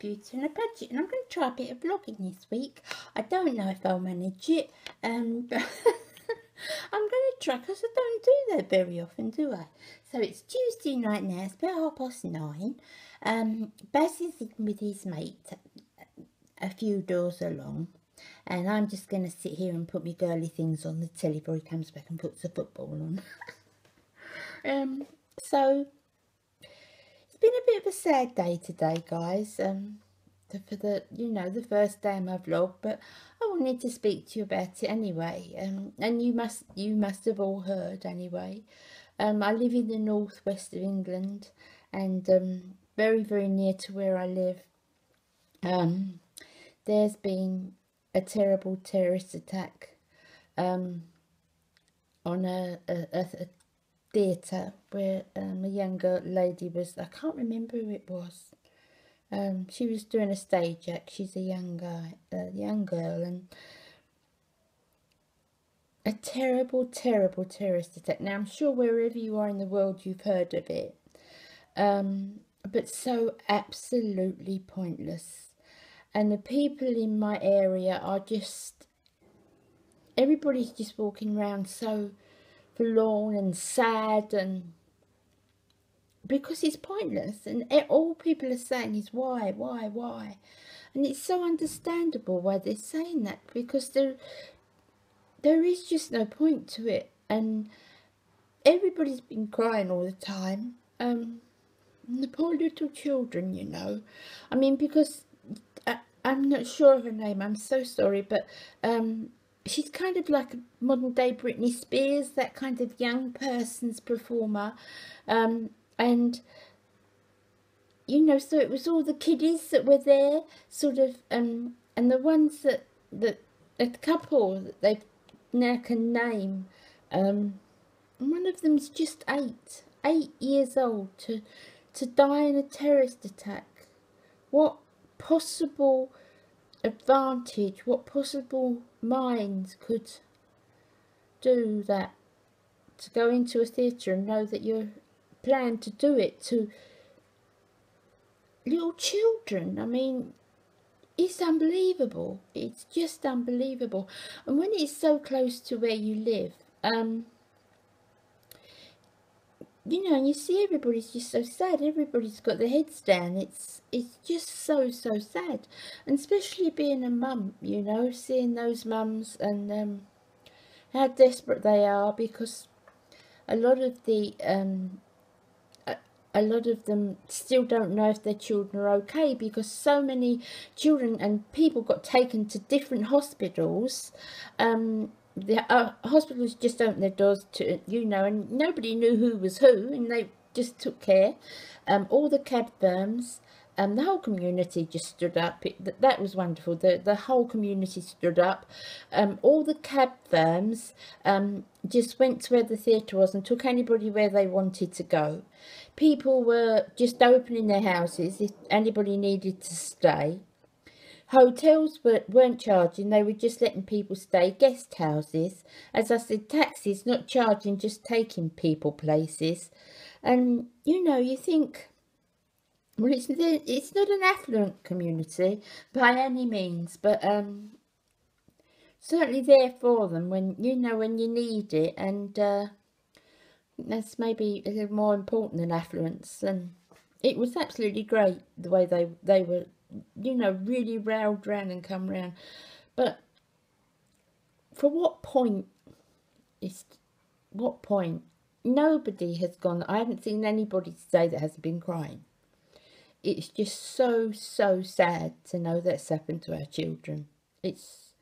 computer and a budget, and I'm going to try a bit of vlogging this week. I don't know if I'll manage it, but I'm going to try, because I don't do that very often, do I? So it's Tuesday night now, it's about 9:30. Baz is with his mate a few doors along, and I'm just going to sit here and put my girly things on the telly before he comes back and puts the football on. So it's been a bit of a sad day today, guys. For the first day of my vlog, but I wanted to speak to you about it anyway. And you must have all heard anyway. I live in the northwest of England, and very, very near to where I live, there's been a terrible terrorist attack on a theatre where a younger lady was. I can't remember who it was. She was doing a stage act. She's a young girl, and a terrible, terrible terrorist attack. Now, I'm sure wherever you are in the world, you've heard of it, but so absolutely pointless. And the people in my area are just, everybody's just walking around so forlorn and sad, and because it's pointless, and all people are saying is why, and it's so understandable why they're saying that, because there is just no point to it, and everybody's been crying all the time, and the poor little children, you know. I mean, because I'm not sure of her name, I'm so sorry, but she's kind of like a modern day Britney Spears, that kind of young person's performer, and you know, so it was all the kiddies that were there, sort of, and the ones that a couple that they now can name, and one of them's just 8 years old, to die in a terrorist attack. What possible advantage, what possible minds could do that, to go into a theatre and know that you're planned to do it to little children? I mean, it's unbelievable. It's just unbelievable. And when it's so close to where you live, you know, and you see everybody's just so sad. Everybody's got their heads down. It's just so sad, and especially being a mum, you know, seeing those mums and how desperate they are, because a lot of them still don't know if their children are okay, because so many children and people got taken to different hospitals. The hospitals just opened their doors to, you know, and nobody knew who was who, and they just took care. All the cab firms, the whole community just stood up. That was wonderful. The whole community stood up. All the cab firms just went to where the theatre was and took anybody where they wanted to go. People were just opening their houses if anybody needed to stay. Hotels weren't charging, they were just letting people stay. Guest houses, as I said, taxis not charging, just taking people places. And, you know, you think, well, it's not an affluent community by any means, but certainly there for them when, you know, when you need it. And that's maybe a little more important than affluence. And it was absolutely great the way they were, you know, really railed round and come round. But for what point? Nobody has gone. I haven't seen anybody today that hasn't been crying. It's just so sad to know that's happened to our children. It's,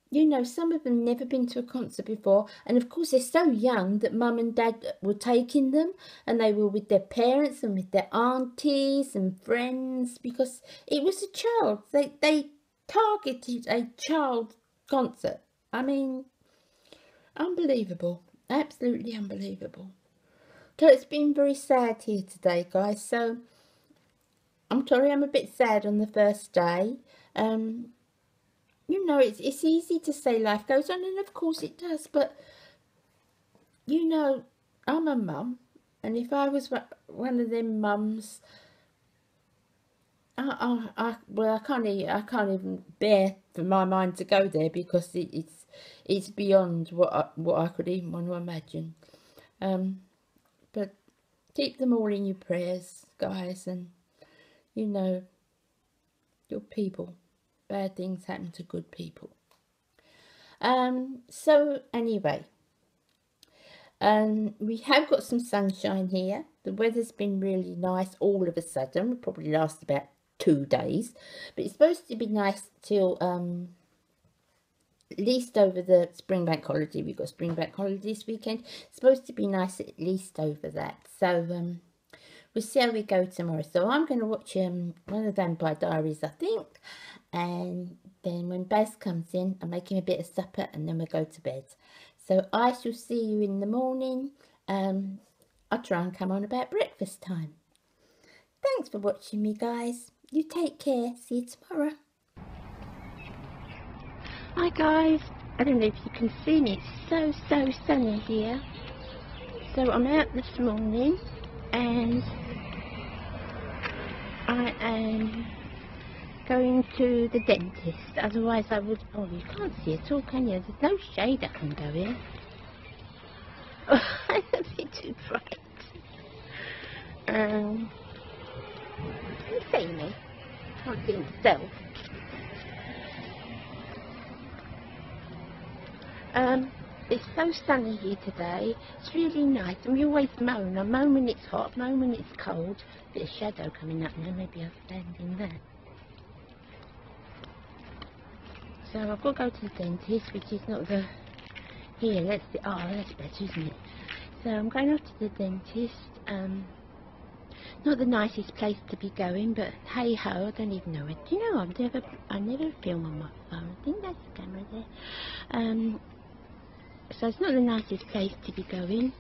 you know, some of them never been to a concert before, and of course they're so young that mum and dad were taking them, and they were with their parents and with their aunties and friends, because it was a child. They targeted a child concert. I mean, unbelievable, absolutely unbelievable. So it's been very sad here today, guys. So I'm sorry I'm a bit sad on the first day. You know, it's easy to say life goes on, and of course it does, but, you know, I'm a mum, and if I was one of them mums, well, I can't even bear for my mind to go there, because it's beyond what I could even want to imagine. But keep them all in your prayers, guys, and you know, your people. Bad things happen to good people. So anyway, we have got some sunshine here. The weather's been really nice all of a sudden. It'll probably last about 2 days, but it's supposed to be nice till at least over the spring bank holiday. We've got spring bank holiday this weekend. It's supposed to be nice at least over that. So we'll see how we go tomorrow. So I'm going to watch one of the Vampire Diaries, I think, and then when Baz comes in, I'll make him a bit of supper, and then we'll go to bed. So I shall see you in the morning. I'll try and come on about breakfast time. Thanks for watching me, guys. You take care. See you tomorrow. Hi guys, I don't know if you can see me, it's so sunny here. So I'm out this morning and I am going to the dentist. Otherwise I would, oh, you can't see at all, can you? There's no shade I can go in. Oh, I'm a bit too bright. Can you see me? Can't see myself. It's so sunny here today. It's really nice, and we always moan. I moan when it's hot, moan when it's cold. Bit of shadow coming up now, maybe I'll stand in there. So I've got to go to the dentist, which is not the... Here, that's the... Oh, that's better, isn't it? So I'm going off to the dentist. Not the nicest place to be going, but hey ho, I don't even know it. Do you know, I never film on my phone. I think that's the camera there. So it's not the nicest place to be going,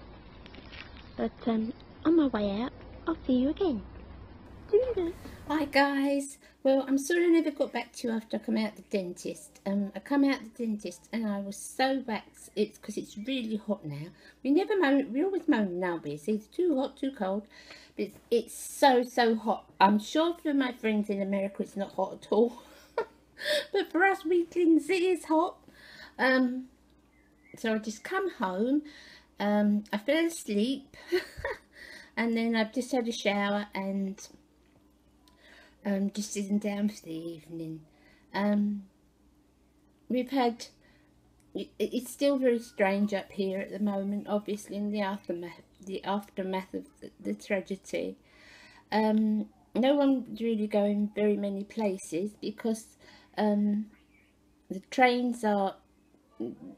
but on my way out, I'll see you again. Hi guys, well, I'm sorry I never got back to you after I come out the dentist. I come out the dentist and I was so waxed. It's because it's really hot now. We never moan, we always moan now, but it's either too hot, too cold, but it's so hot. I'm sure for my friends in America it's not hot at all, but for us weaklings it is hot. So I just come home, I fell asleep, and then I've just had a shower and just sitting down for the evening. We've had, it's still very strange up here at the moment, obviously in the aftermath of the tragedy. No one's really going very many places because the trains are,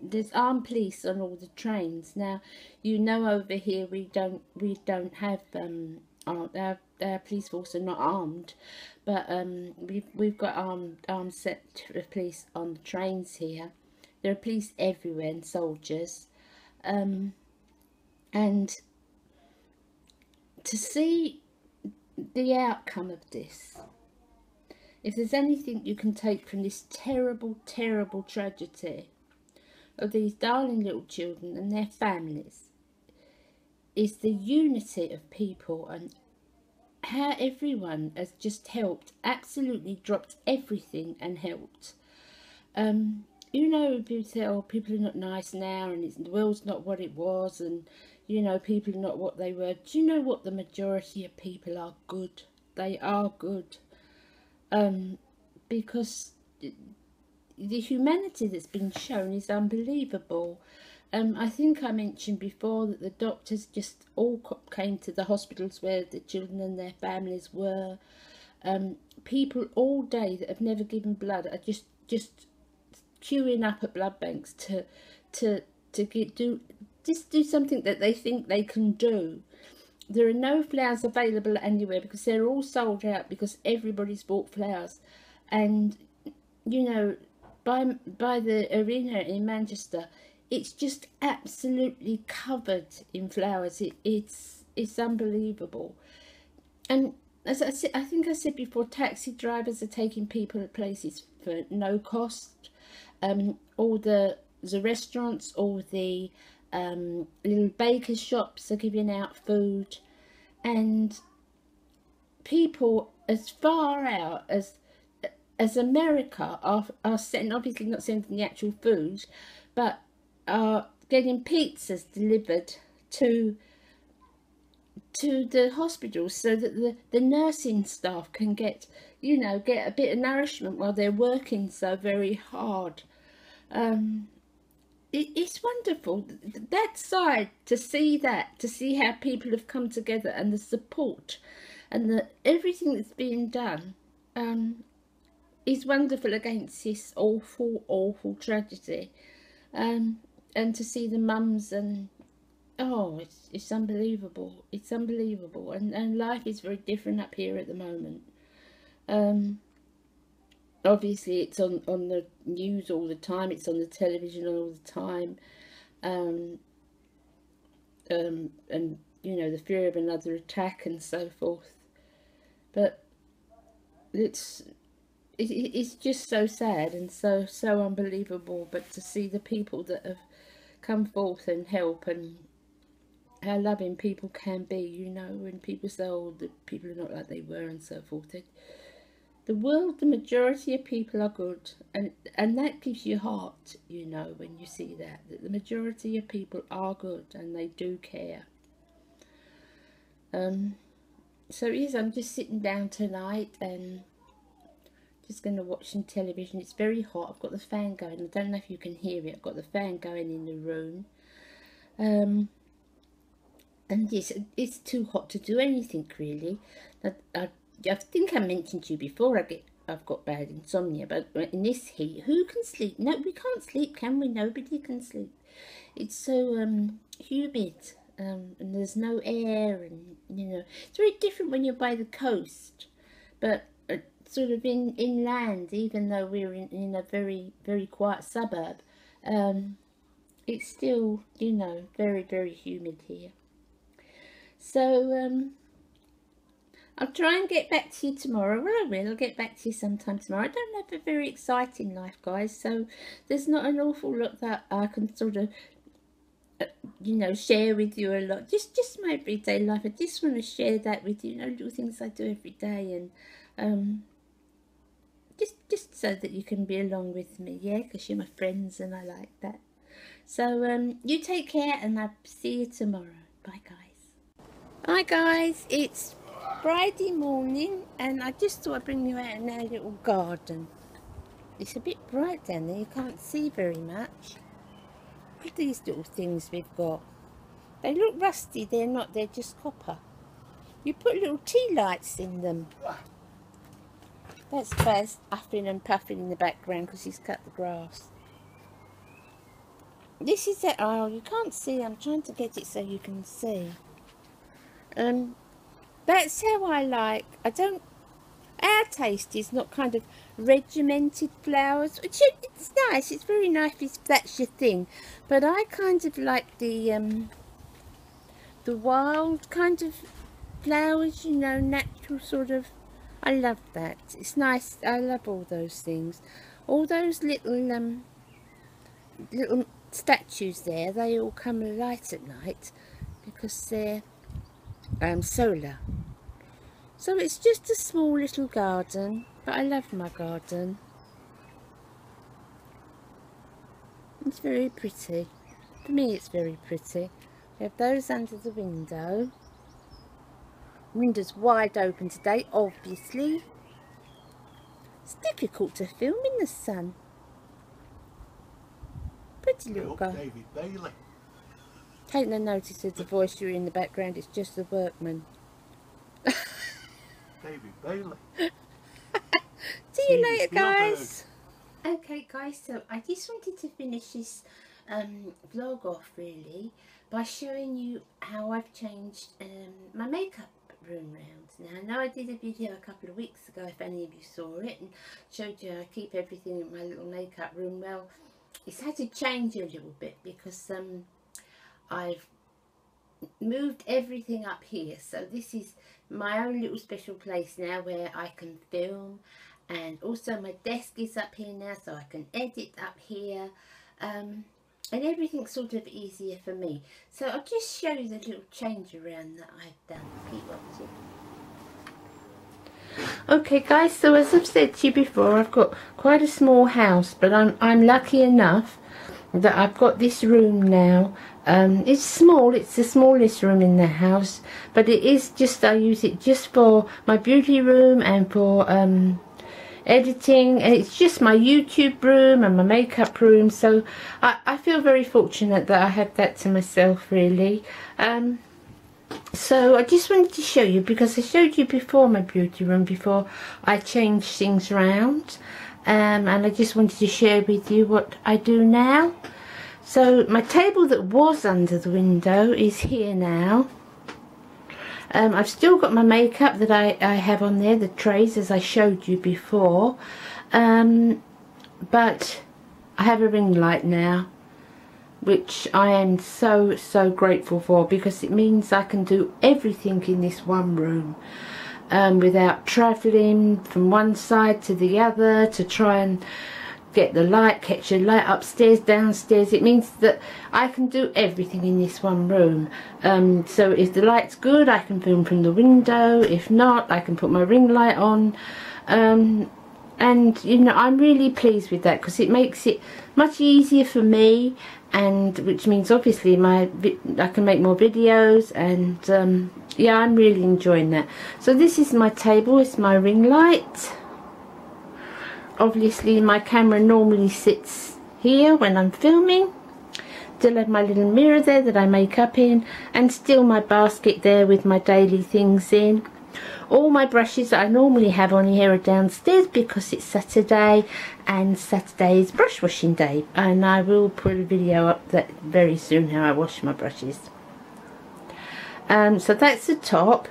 there's armed police on all the trains. Now, you know, over here we don't have our police force are not armed, but we've got armed set of police on the trains here. There are police everywhere and soldiers, and to see the outcome of this, if there's anything you can take from this terrible tragedy of these darling little children and their families, is the unity of people and how everyone has just helped, absolutely dropped everything and helped. You know, people say, oh, people are not nice now and the world's not what it was, and you know, people are not what they were. Do you know what? The majority of people are good. They are good, because the humanity that's been shown is unbelievable. I think I mentioned before that the doctors just all came to the hospitals where the children and their families were. People all day that have never given blood are just queuing up at blood banks to do something that they think they can do. There are no flowers available anywhere because they're all sold out because everybody's bought flowers. And you know, by the arena in Manchester, it's just absolutely covered in flowers. It's unbelievable. And as I said, I think I said before, taxi drivers are taking people at places for no cost. All the restaurants, all the little baker shops are giving out food, and people as far out as America are sending, obviously not sending the actual food, but are getting pizzas delivered to the hospitals, so that the nursing staff can get, you know, get a bit of nourishment while they're working so very hard. It's wonderful, that side, to see that, to see how people have come together, and the support and everything that's being done is wonderful against this awful tragedy. And to see the mums, and oh, it's unbelievable. It's unbelievable, and life is very different up here at the moment. Obviously it's on the news all the time, it's on the television all the time, and you know, the fear of another attack and so forth. But it's just so sad and so unbelievable. But to see the people that have come forth and help, and how loving people can be, you know, when people say, oh, the people are not like they were and so forth. The world, the majority of people are good, and that gives you heart, you know, when you see that the majority of people are good and they do care. So yes, I'm just sitting down tonight and just going to watch some television. It's very hot. I've got the fan going. I don't know if you can hear it. I've got the fan going in the room. And yes, it's too hot to do anything really. I think I mentioned to you before, I've got bad insomnia, but in this heat, who can sleep? No, we can't sleep, can we? Nobody can sleep. It's so humid, and there's no air, and you know, it's very different when you're by the coast, but sort of inland, even though we're in a very quiet suburb, it's still, you know, very humid here. So I'll try and get back to you tomorrow. Well, I will. I'll get back to you sometime tomorrow. I don't have a very exciting life, guys, so there's not an awful lot that I can sort of, you know, share with you a lot. Just my everyday life. I just want to share that with you, you know, little things I do every day, and just so that you can be along with me, yeah, because you're my friends and I like that. So you take care, and I'll see you tomorrow. Bye, guys. Hi, guys. It's Friday morning, and I just thought I'd bring you out in our little garden. It's a bit bright down there, you can't see very much. Look at these little things we've got. They look rusty, they're not, they're just copper. You put little tea lights in them. That's Baz huffing and puffing in the background because he's cut the grass. This is that, oh, you can't see, I'm trying to get it so you can see. That's how I like, our taste is not kind of regimented flowers. It's nice, it's very nice if that's your thing. But I kind of like the wild kind of flowers, you know, natural sort of. I love that. It's nice. I love all those things. All those little statues there, they all come alight at night because they're solar. So it's just a small little garden, but I love my garden. It's very pretty. For me, it's very pretty. We have those under the window. Window's wide open today, obviously. It's difficult to film in the sun. Pretty little guy. David Bailey. Take no notice of the voice you're in the background, it's just the workman. David Bailey. See you later, guys. Okay, guys, so I just wanted to finish this vlog off really by showing you how I've changed my makeup room round. Now, I know I did a video a couple of weeks ago, if any of you saw it, and showed you how I keep everything in my little makeup room. Well, it's had to change a little bit because I've moved everything up here, so this is my own little special place now where I can film, and also my desk is up here now, so I can edit up here, and everything's sort of easier for me. So I'll just show you the little change around that I've done. Keep watching. Okay guys, so as I've said to you before, I've got quite a small house, but I'm lucky enough that I've got this room now. It's small, it's the smallest room in the house, but it is just, I use it just for my beauty room and for editing, and it's just my YouTube room and my makeup room, so I feel very fortunate that I have that to myself, really. So I just wanted to show you, because I showed you before my beauty room before I changed things around, and I just wanted to share with you what I do now. So my table that was under the window is here now. I've still got my makeup that I have on there, the trays, as I showed you before, but I have a ring light now, which I am so grateful for, because it means I can do everything in this one room without travelling from one side to the other to try and get the light, catch the light upstairs, downstairs. It means that I can do everything in this one room. So if the light's good, I can film from the window. If not, I can put my ring light on. And you know, I'm really pleased with that, because it makes it much easier for me, and which means obviously I can make more videos, and yeah, I'm really enjoying that. So this is my table, it's my ring light. Obviously my camera normally sits here when I'm filming. Still have my little mirror there that I make up in, and still my basket there with my daily things in. All my brushes that I normally have on here are downstairs, because it's Saturday, and Saturday is brush washing day, and I will put a video up that very soon how I wash my brushes. So that's the top.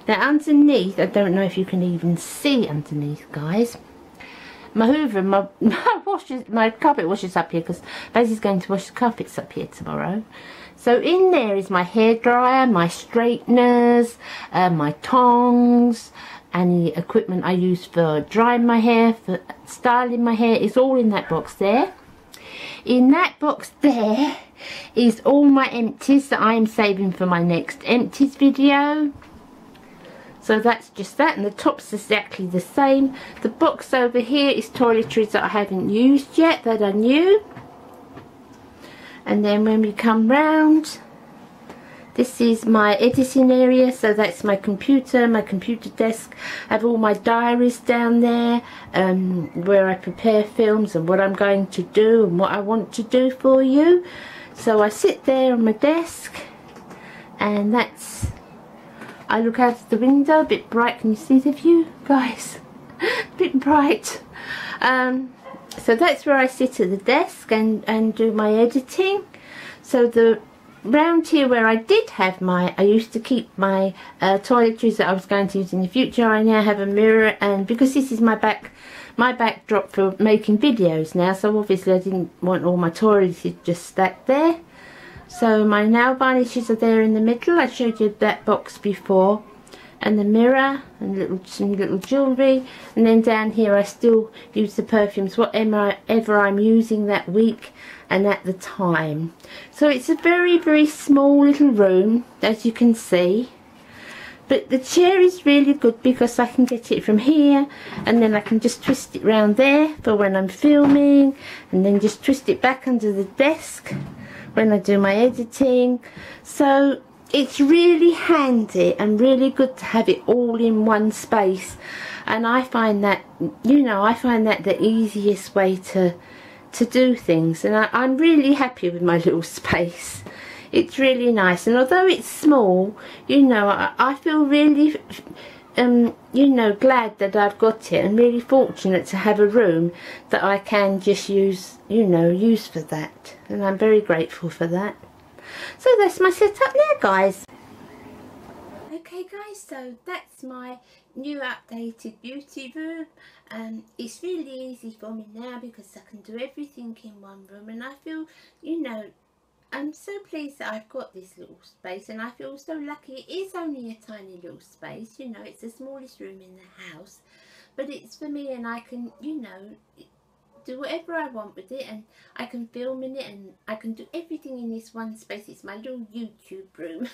Now underneath, I don't know if you can even see underneath, guys. My Hoover, my carpet washer's up here, because Basil's going to wash the carpets up here tomorrow. So in there is my hairdryer, my straighteners, my tongs, and the equipment I use for drying my hair, for styling my hair. It's all in that box there. In that box there is all my empties that I'm saving for my next empties video. So that's just that, and the top's exactly the same. The box over here is toiletries that I haven't used yet, that are new. And then when we come round, this is my editing area, so that's my computer desk. I have all my diaries down there, where I prepare films and what I'm going to do and what I want to do for you. So I sit there on my desk, and that's, I look out of the window, a bit bright. Can you see the view, guys? A bit bright. So that's where I sit at the desk and do my editing. So the round here where I did have I used to keep my toiletries that I was going to use in the future, I now have a mirror, and because this is my backdrop for making videos now, so obviously I didn't want all my toiletries just stacked there. So my nail varnishes are there in the middle. I showed you that box before, and the mirror, and some little jewellery, and then down here I still use the perfumes, whatever I'm using that week and at the time. So it's a very small little room, as you can see, but the chair is really good because I can get it from here, and then I can just twist it round there for when I'm filming, and then just twist it back under the desk when I do my editing. So it's really handy and really good to have it all in one space, and I find that, you know, I find that the easiest way to do things, and I'm really happy with my little space. It's really nice, and although it's small, you know, I feel really you know, glad that I've got it, and really fortunate to have a room that I can just use, you know, use for that, and I'm very grateful for that. So that's my setup there, guys. Okay guys, so that's my new updated beauty room. It's really easy for me now because I can do everything in one room, and I feel, you know, I'm so pleased that I've got this little space, and I feel so lucky. It is only a tiny little space, you know, it's the smallest room in the house, but it's for me, and I can, you know, do whatever I want with it, and I can film in it, and I can do everything in this one space. It's my little YouTube room.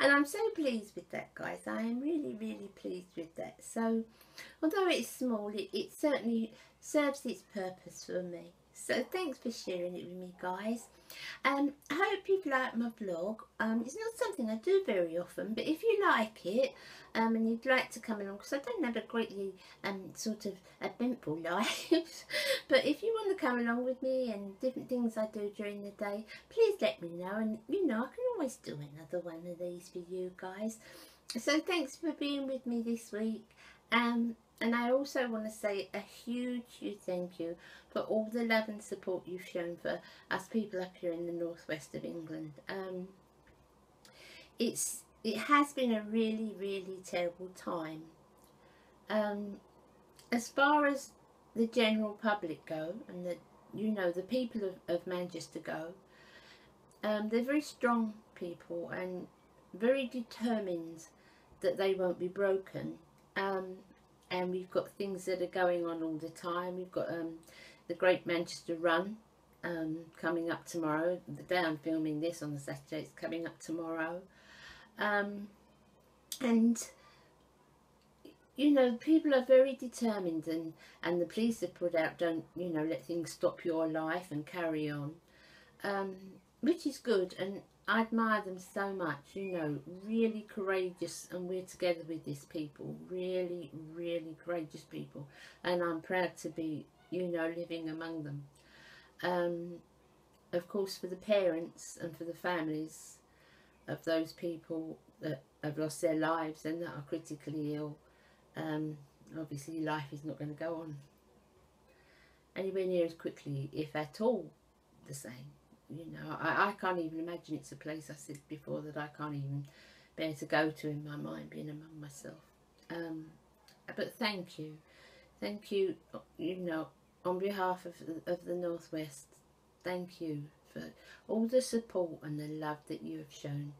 And I'm so pleased with that, guys. I am really, really pleased with that. So although it's small, it certainly serves its purpose for me. So thanks for sharing it with me, guys. I hope you've liked my vlog. It's not something I do very often, but if you like it and you'd like to come along, because I don't have a greatly sort of eventful life, but if you want to come along with me and different things I do during the day, please let me know, and you know, I can always do another one of these for you guys. So thanks for being with me this week. And I also want to say a huge thank you for all the love and support you've shown for us people up here in the northwest of England. It has been a really, really terrible time. As far as the general public go, and the people of Manchester go, they're very strong people and very determined that they won't be broken. And we've got things that are going on all the time. We've got the Great Manchester Run coming up tomorrow. The day I'm filming this on the Saturday, it's coming up tomorrow. And you know, people are very determined, and the police have put out, don't, you know, let things stop your life and carry on, which is good, and I admire them so much. You know, really courageous, and we're together with these people, really, really courageous people, and I'm proud to be, you know, living among them. Of course, for the parents and for the families of those people that have lost their lives and that are critically ill, obviously life is not going to go on anywhere near as quickly, if at all the same. You know, I can't even imagine. It's a place, I said before, that I can't even bear to go to in my mind, being among myself. But thank you, you know, on behalf of the Northwest, thank you for all the support and the love that you have shown.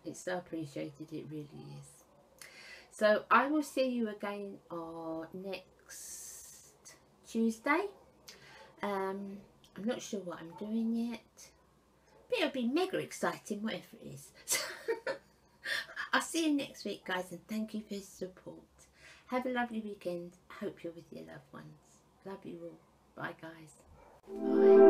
It's so appreciated, it really is. So I will see you again on next Tuesday. I'm not sure what I'm doing yet, but it'll be mega exciting, whatever it is. I'll see you next week, guys, and thank you for your support. Have a lovely weekend. I hope you're with your loved ones. Love you all. Bye, guys. Bye.